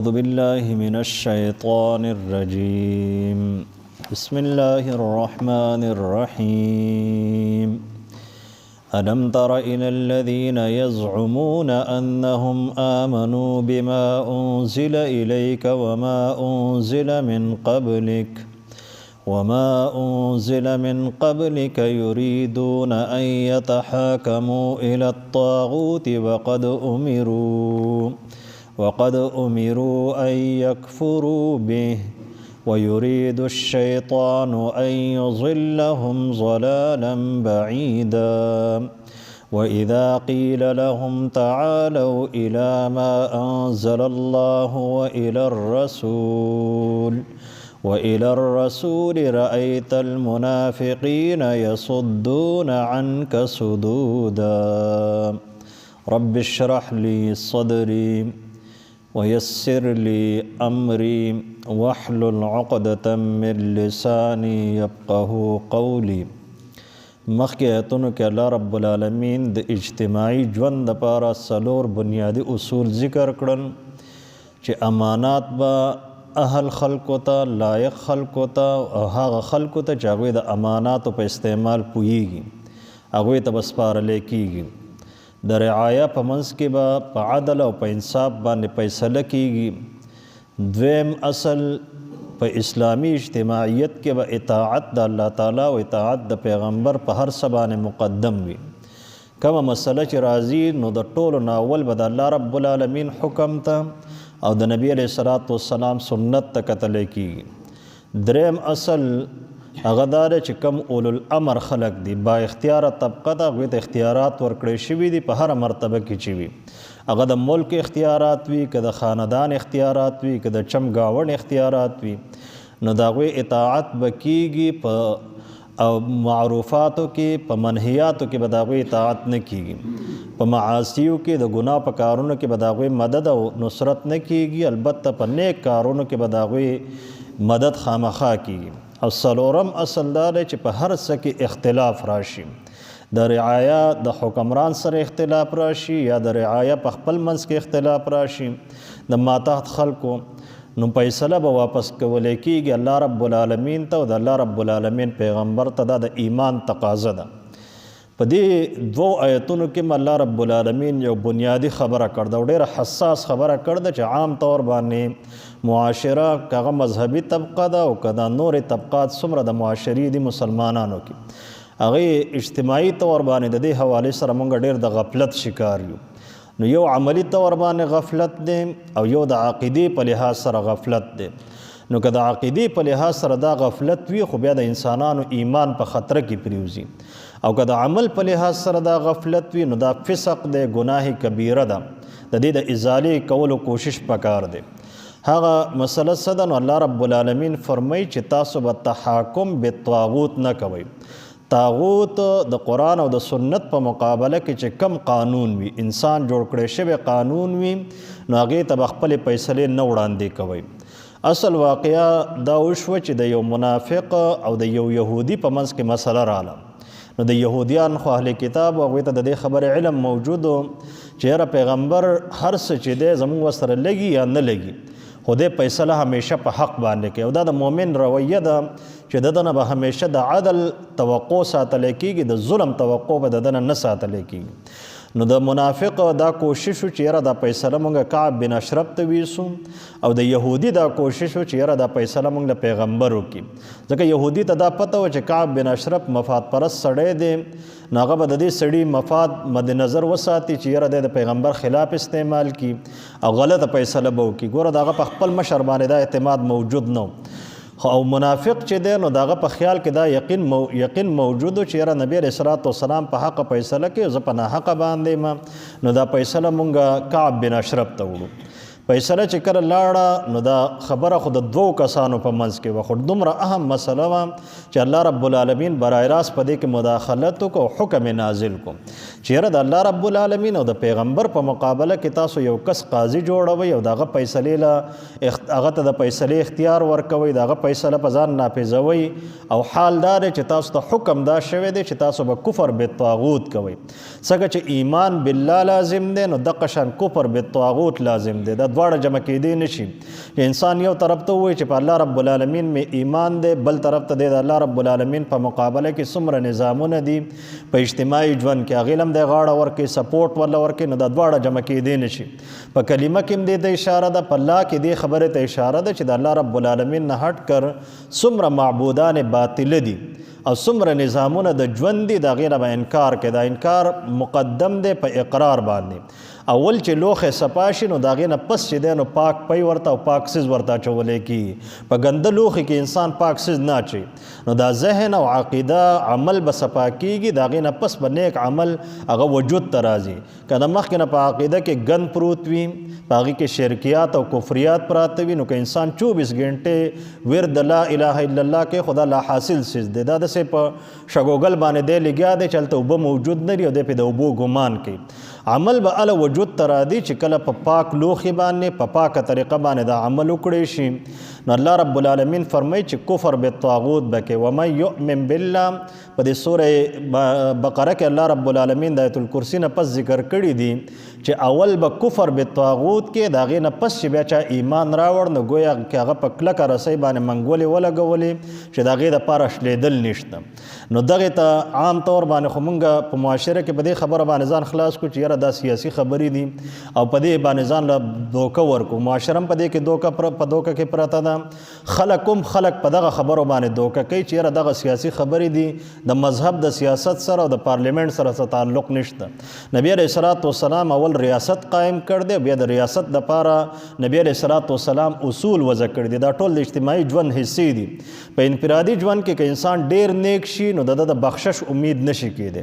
أعوذ بالله من الشيطان الرجيم بسم الله الرحمن الرحيم ألم تر إلى الذين يزعمون أنهم آمنوا بما أنزل إليك وما أنزل من قبلك يريدون أن يتحاكموا إلى الطاغوت وقد أمروا أن يكفروا به ويريد الشيطان أن يضلهم ضلالا بعيدا وإذا قيل لهم تعالوا إلى ما أنزل الله وإلى الرسول رأيت المنافقين يصدون عنك صدودا رب اشرح لي صدري ويسر لي أمري واحلل عقدة من لساني يفقه قولي مخکې آیتونو کې الله رب العالمین د اجتماعي ژوند لپاره څلور بنیادي اصول ذکر کړل چې امانات به اهل خلکو ته لایق خلکو ته او هغه خلکو ته چې هغوی د اماناتو په استعمال پوهیږي هغوی ته به سپارلی کیږي د رعایه په منځ کې به په عدل او په انصاف باندې فیصله کیږي دویم اصل په اسلامی اجتماعیت کې به اطاعت د الله تعالی او اطاعت د پیغمبر په هر څه باندې مقدم وي کومه مسله چې راځي نو د ټولو نه اول به د الله رب العالمین حکم ته او د نبی علیه الصلاۃ والسلام سنت ته کتلی کیږي دریم اصل هغه دا دی چې کم اولو الامر خلق دي با اختیاره طبقه ده هغوی ته اختیارات ورکړی شوي دي په هره مرتبه کې چې وي هغه د ملک اختیارات وي که د خاندان اختیارات وي که د چم ګاونډ اختیارات وي نو د هغوی اطاعت به کیږي په او معروفاتو کې په منهیاتو کې به د هغوی اطاعت نه کیږي په معاصیو کې د ګناه په کارونو کې به د هغوی مدد او نصرت نه کیږي البته په نیک کارونو کې به د هغوی مدد خامخا کیږي او څلورم اصل دا دی چې په هر څه کې اختلاف راشي د رعایا د حکمران سره اختلاف راشي یا د رعایا په خپل منځ کې اختلاف راشي د ماتحت خلکو نو فیصله به واپس کولی کېږي الله رب العالمین ته او د الله رب العالمین پیغمبر ته دا د ایمان تقاضه ده په دې دوو آیتونو کې الله رب العالمین یو بنیادی خبره کړده او ډېره حساس خبره کړده چې عام طور باندې معاشره که هغه مذهبي طبقه ده او که دا نورې طبقات څومره د معاشرې دي مسلمانانو کې هغې اجتماعي طور باندې د دې حوالې سره موږ ډېر د غفلت شکار یو نو یو عملی طور باندې غفلت دی او یو د عقیدې په لحاظ سره غفلت دی نو که د عقیدې په لحاظ سره دا غفلت وي خو بیا د انسانانو ایمان په خطره کې پریوزي او که د عمل په لحاظ سره دا غفلت وي نو دا فسق دی ګناه کبیره ده د دې د ازالې کولو کوشش پکار دی هغه مسله څه ده نو الله رب العالمین فرمایي چې تاسو به تحاکم بالطاغوت نه کوئ طاغوت د قرآن او د سنت په مقابله کې چې کم قانون وي انسان جوړ کړی شوی قانون وي نو هغې ته به خپلې فیصلې نه وړاندې کوئ اصل واقعه دا وشوه چې د یو منافق او د یو یهودي په منځ کې مسله راله نو د یهودیان خو اهل کتاب هغوی ته د دې خبرې علم موجود و چې یاره پیغمبر هر څه چې دی زموږ ورسره لګي یا نه لګي خو دې فیصله همیشه په حق باندې کوي او دا د مؤمن رویه ده چې د ده نه به همیشه د عدل توقع ساتلی کېږي د ظلم توقع به د ده نه ساتلی کېږي نو د منافق دا کوشش و چې یاره دا فیصله مونږ کعب بن اشرف ته ویسو او د یهودي دا کوشش و چې یاره دا فیصله مونږ له پیغمبر وکړي ځکه یهودي ته دا پته و چې کعب بن اشرف مفاد پرست سړی دی نو هغه به د دې سړي مفاد مد نظر وساتي چې یاره دی د پیغمبر خلاف استعمال کړي او غلطه فیصله به وکړي ګوره د هغه په خپل مشر باندې دا اعتماد موجود نه او منافق چې دی نو د هغه په خیال کې دا یقین موجود و چې یاره نبی علیه الصلاۃ والسلام په حقه فیصله کوي زه په ناحقه باندې یم نو دا فیصله مونږ کعب بن اشرف ته وړو فیصله چې کله لاړه نو دا خبره خو د دوو کسانو په منځ کې وه خو دومره اهم مسله وه چې الله رب العالمین برای راست په دې کې مداخلت وکړو او حکم یې نازل کړو چې یاره د الله رب العالمین او د پیغمبر په مقابله کې تاسو یو کس قاضي جوړوئ او د هغه فیصلې له هغه ته د فیصلې اختیار ورکوئ د هغه فیصله په ځان نافظوئ او حال دا دی چې تاسو ته حکم دا شوی دی چې تاسو به کفر بالطاغوت کوئ څنګه چې ایمان بالله لازم دی نو دقه شان کفر بالطاغوت لازم دی دا دواړه جمع کېدی نشي. انسان یو طرف ته ووایي چې په الله رب العالمین مې ایمان دی، بل طرف ته دی د الله رب العالمین په مقابله کې څومره نظامونه دي په اجتماعي ژوند کې، هغې هم دی غاړه ورکړي، سپورټ ورله ورکړي، نو دا دواړه جمع کېدی نشي. په کلمه کې هم دې ته اشاره ده، په الله کې دې خبرې ته اشاره ده چې د الله رب العالمین نه هټ کر څومره معبودان باطله دي او څومره نظامونه د ژوند دي، د هغې نه به انکار کوي. دا انکار مقدم دی په اقرار باندې. اول چې لوښی صفا شي نو د هغې نه پس چې دی نو پاک پی ورته او پاک څیز ورته اچولی کېږي. په ګنده لوښي کې انسان پاک څیز نه اچوي، نو دا ذهن او عقیده عمل به صفا کېږي، د هغې نه پس به نیک عمل هغه وجود ته راځي. که د مخکې نه په عقیده کې ګند پروت وي، په هغې کې شرکیات او کفریات پراته وي، نو که انسان 24 ګنټې ورد لا اله الا الله کې خدا لا حاصل څیز دی، دا داسې په شګوګل باندې دی لګیا دی چې هلته اوبه موجود نه وي او دی پې د اوبو ګمان کوي. عمل به هله وجود ته راځي چې کله په پاک لوښي باندې په پاکه طریقه باندې دا عمل وکړی شي. نو الله رب العالمین فرمایي چې کفر بالطاغوت به کوي. ومن یؤمن بالله په دې سوره بقره کې الله رب العالمین د آیت الکرسي نه پس ذکر کړي دي چې اول به کفر بالطاغوت کې، د هغې نه پس چې بیا چا ایمان راوړ نو گویا چې هغه په کلکه رسۍ باندې منګولې ولګولې چې د هغې دپاره شلېدل نشته. نو دغې ته عام طور باندې خو مونږ په معاشره کې په دې خبره باندې ځان خلاص کړو چې یاره دا سیاسي خبرې دي او په دې باندې ځان له دوکه ورکړو. معاشره هم په دې کې په دوکه کې پرته ده، خلک په دغه خبرو باندې دوکه کوي چې یاره دغه سیاسي خبرې دي، د مذهب د سیاست سره او د پارلیمنټ سره څه تعلق نشته. نبی علیه الصلاة والسلام اول ریاست قائم کړ دی، بیا د ریاست دپاره نبی علیه الصلاة والسلام اصول وضع کړي دي. دا ټول د اجتماعي ژوند حصې دي. په انفرادي ژوند کې که انسان ډېر نیک شي نو د بخشش امید نشي کېدی،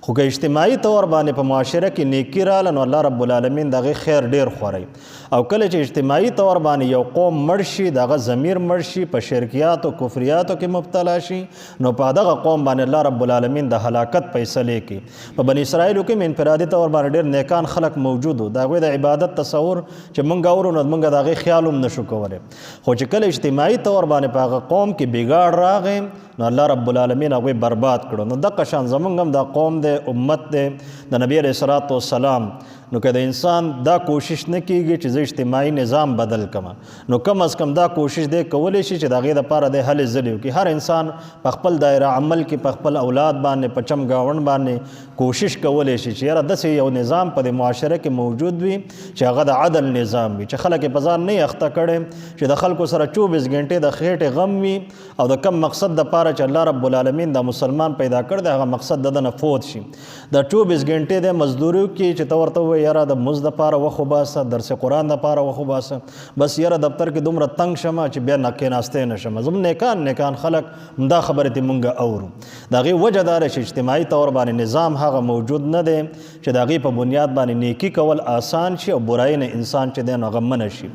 خو که اجتماعي طور باندې په معاشره کې نیکي راله نو الله رب العالمین د هغې خیر ډېر خوروي. او کله چې اجتماعي طور باندې یو قوم مړ شي، د هغه ضمیر مړ شي، په شرکیاتو کفریاتو کې مبتلا شي، نو په دغه قوم باندې الله رب العالمین د هلاکت فیصلې کوي. په بني اسرائیلو کې هم انفرادي طور باندې ډېر نیکان خلک موجود وو، د هغوی د عبادت تصور چې موږ اورو نو موږ د هغې خیال هم نشو کولی. خو چې کله اجتماعي طور باندې په هغه قوم کې بګاړ راغی نو الله رب العالمین هغوی برباد کړو. نو دغه شان زمونږ هم دا قوم دی، امت دی د نبی علیه الصلاة والسلام. نو که د انسان دا کوشش نه کېږي چې زه اجتماعي نظام بدل کړم، نو کم از کم دا کوشش دی کولی شي چې د هغې دپاره دی هلې ځلې وکړي. هر انسان په خپل دایره عمل کې په خپل اولاد باندې په چم ګاونډ باندې کوشش کولی شي چې یاره داسې یو نظام په دې معاشره کې موجود وي چې هغه د عدل نظام وي، چې خلک یې په ځان نه اخته کړي، چې د خلکو سره 24 ګنټې د خېټې غم وي او د کم مقصد دپاره چې الله رب العالمین د مسلمان پیدا کړ دی هغه مقصد د ده نه فوت شي. د 24 ګنټې د مزدوري وکړي چې ته ورته ووایې یاره د مزد دپاره وخت وباسه، درس قرآن دپاره وخت وباسه، بس یاره دفتر کې دومره تنګ شمه چې بیا کېناستی نه شمه. زموږ نیکان خلک همدا خبرې ته مونږ اورو. د هغې وجه دا ده چې اجتماعي طور باندې نظام هغه موجود نه دی چې د هغې په بنیاد باندې نیکي کول آسان شي او برایي نه انسان چې دی نو هغه منع شي.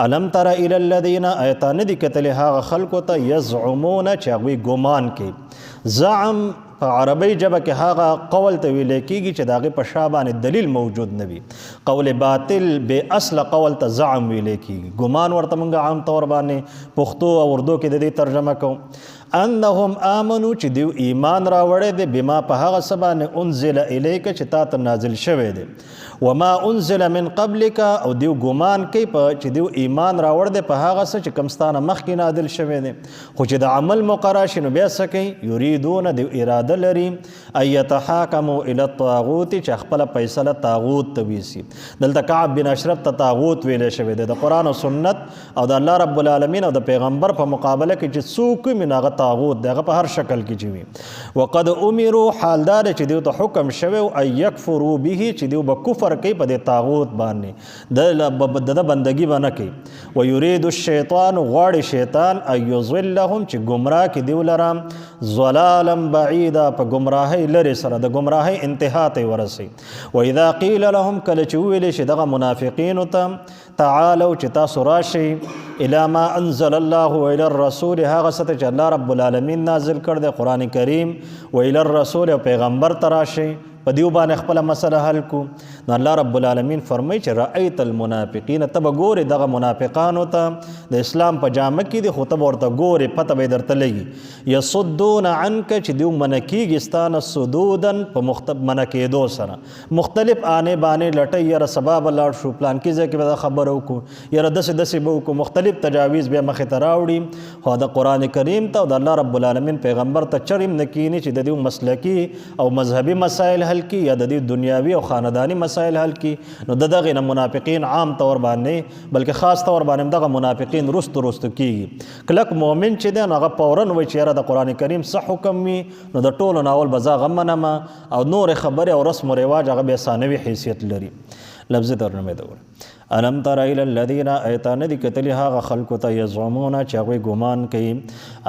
الم تر الی الذین آیتا نه دي کتلې هغه خلکو ته یزعمون چې هغوی ګمان کوي. زعم په عربی ژبه کې هغه قول ته ویلی کېږي چې د هغې په شا باندې دلیل موجود نه وي. قول باطل بې اصله قول ته زعم ویلی کېږي. ګمان ورته موږ عام طور باندې پښتو او اردو کې د دې ترجمه کوو. انهم آمنو چې دیو ایمان راوړی دی بما په هغه څه باندې انزل الیک چې تا ته نازل شوی دی، وما انزل من قبلک او دیو ګمان کوي چې دیو ایمان راوړ دی په هغه څه چې کوم ستانه مخکې نازل شوی دی. خو چې د عمل مقرر شي نو بیا څه کوي؟ یریدون دیو اراده لري ان یتحاکموا الی الطاغوت چې خپله فیصله طاغوت ته ویسي. دلته کعب بن اشرف ته طاغوت ویلی شوی دی. د قرآن او سنت او د الله رب العالمین او د پیغمبر په مقابله کې چې څوک وي نو هغه طاغوت دی، هغه په هر شکل کې چې وي. وقد امروا حال دا دی چې دیو ته حکم شوی ان یکفروا به چې دیو به کفر کوي په دې طاغوت باندې، د بندګي به نه کوي. ویرید الشیطان غواړي شیطان ان یضلهم چې ګمراه کړي دیو لره ضلالا بعیدا په ګمراهۍ لرې سره، د ګمراهۍ انتها ته یې ورسوي. واذا قیل لهم کله چې وویلی شي دغه منافقینو ته تعالوا چې تاسو راشئ الی ما انزل الله و الی الرسول هغه څه ته چې الله رب العالمین نازل کړ دی قرآن کریم، و الی الرسول او پیغمبر ته راشئ. په دیو باندې خپل مسله حل کو. نو الله رب العالمین فرمایي چې رأیت المنافقین، ته به ګورې دغه منافقانو ته د اسلام په جامه کې دي، خو ته به ورته ګورې، پته به یې درته لګي. یصدون عنک، چې دیو منع کېږي ستانه، صدودن په منع کېدو سره، مختلف آنې بانې لټۍ، یاره سبا به لاړ شو پلان کې ځای کې به دا خبره وکړو، یاره داسې داسې به وکړو، مختلف تجاویز بیا مخې ته راوړي. خو د قرآن کریم ته او د الله رب العالمین پیغمبر ته چرم نه کینی چې د دې مسلکي او مذهبي مسائل حل کی یا د دې دنیاوي او خاندانی مسائل حل کی. نو دغه نه منافقین عام طور باندې بلکې خاص طور باندې دغه منافقین رستو کیږي. کلک مؤمن چې دی هغه فوراً وایي چې یاره د قرآن کریم څه حکم وي، نو د ټولو ناول به زه هغه منمه، او نور خبرې او رسم و رواج هغه بیا ثانوي حیثیت لري. لفظي ترجمه ده. الم تر الى الذين ایتان دي کتلی هغه خلکو ته یزعمون چې هغوی ګمان کوي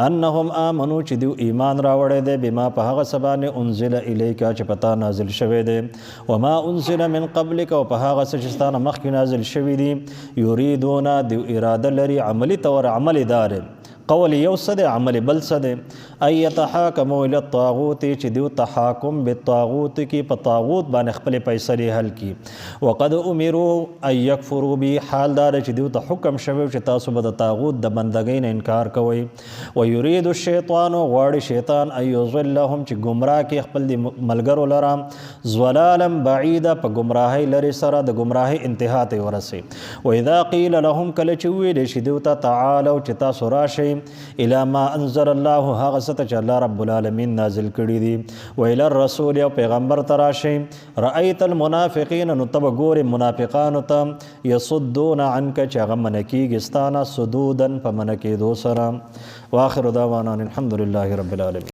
انهم آمنو چې دوی ایمان راوړی دی بما په هغه څه باندې انزل الیک چې پتا نازل شوی دی، وما انزل من قبلک او په هغه څه چې ستانه مخکې نازل شوي دي. یریدون دوی اراده لري عملي طور، عملي دار قول یو څه دی، عمل بل څه دی. ان یتحاکموا الی الطاغوت، چې دیو تحاکم بالطاغوت کې په طاغوت باندې خپل فیصلې حل کی. وقد امروا ان یکفروا به، حال دار چې دیو ته حکم شوی چې تاسو به د طاغوت د بندګۍ نه انکار کوئ. ویرید الشیطان، غواړي شیطان ان یضلهم چې گمراه کې خپل د ملګرو لره، ضلالا بعیدا په گمراهۍ لري سره د گمراهۍ انتها ته ورسي. واذا قیل لهم، کله چې ویل شي دیو ته تعالوا چې تاسو راشئ الى ما انزل الله، هغه څه ته چې الله رب العالمین نازل کړي دي، و الى الرسول، او پیغمبر ته راشئ. رأیت المنافقین، نو ته به ګورې منافقانو ته، یصدون عنک چې هغه منع کېږي ستانه، صدودن په منع کېدو سره. واخر دعوانا الحمد لله رب العالمین.